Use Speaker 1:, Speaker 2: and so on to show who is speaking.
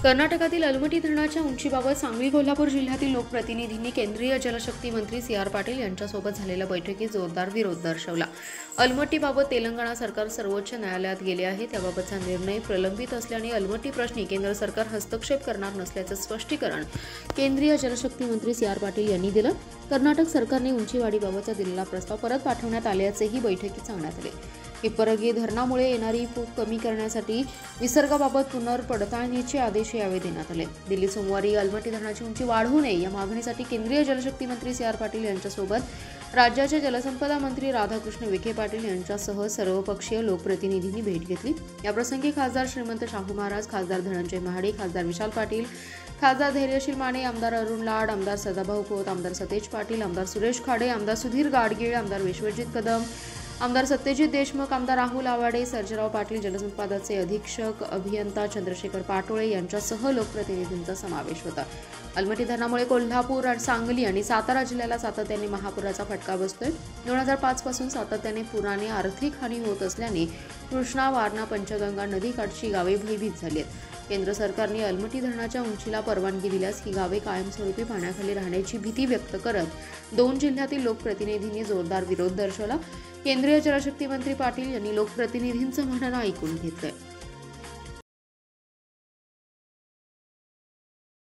Speaker 1: कर्नाटकातील अलमट्टी धरणाच्या उंचीबाबत सांगली कोल्हापूर जिल्ह्यातील लोकप्रतिनिधींनी केंद्रीय जलशक्ती मंत्री सी.आर. पाटील यांच्यासोबत झालेल्या बैठकीत जोरदार विरोध दर्शवला। अलमट्टीबाबत तेलंगणा सरकार सर्वोच्च न्यायालयात गेले आहे, त्याबाबतचा निर्णय प्रलंबित असल्याने अलमट्टी प्रश्नी केंद्र सरकार हस्तक्षेप करणार नसल्याचं स्पष्टीकरण केंद्रीय जलशक्ती मंत्री सी.आर. पाटील यांनी दिलं। कर्नाटक सरकारने उंचीवाढीबाबतचा दिलेला प्रस्ताव परत पाठवण्यात आल्याचेही बैठकीत सांगण्यात आले। हिप्परगी धरणामुळे येणारी फूट कमी करण्यासाठी विसर्गाबाबत पुनर्पडताळणीचे आदेश यावेळी देण्यात आले। दिल्ली सोमवारी अलमट्टी धरणाची उंची वाढवू नये या मागणीसाठी केंद्रीय जलशक्ती मंत्री सी.आर. पाटील यांच्यासोबत राज्याचे जलसंपदा मंत्री राधाकृष्ण विखे पाटील यांच्यासह सर्वपक्षीय लोकप्रतिनिधींनी भेट घेतली। याप्रसंगी खासदार श्रीमंत शाहू महाराज, खासदार धनंजय महाडिक, खासदार विशाल पाटील, खासदार धैर्यशील माने, आमदार अरुण लाड, आमदार सदाभाऊ खोत, आमदार सतेज पाटील, आमदार सुरेश खाडे, आमदार सुधीर गाडगीळ, आमदार विश्वजित कदम, आमदार सत्यजित देशमुख, आमदार राहुल आवाडे, सर्जेराव पाटील, जलसंपदाचे अधीक्षक अभियंता चंद्रशेखर पाटोळे यांच्यासह लोकप्रतिनिधींचा समावेश होता। अलमट्टी धरणामुळे कोल्हापूर, सांगली आणि सातारा जिल्ह्याला सातत्याने महापुराचा फटका बसतोय। 2005 पासून सातत्याने पुराने आर्थिक हानी होत असल्याने कृष्णा, वारणा, पंचगंगा नदीकाठची गावे भयभीत झाली आहेत। केंद्र सरकारने अलमट्टी धरणाच्या उंचीला परवानगी दिल्यास ही गावे कायमस्वरूपी पाण्याखाली राहण्याची भीती व्यक्त करत 2 जिल्ह्यातील लोकप्रतिनिधींनी जोरदार विरोध दर्शवला। केंद्रीय जलशक्ती मंत्री पाटील यांनी लोकप्रतिनिधींचं म्हणणं ऐकून घेतलंय।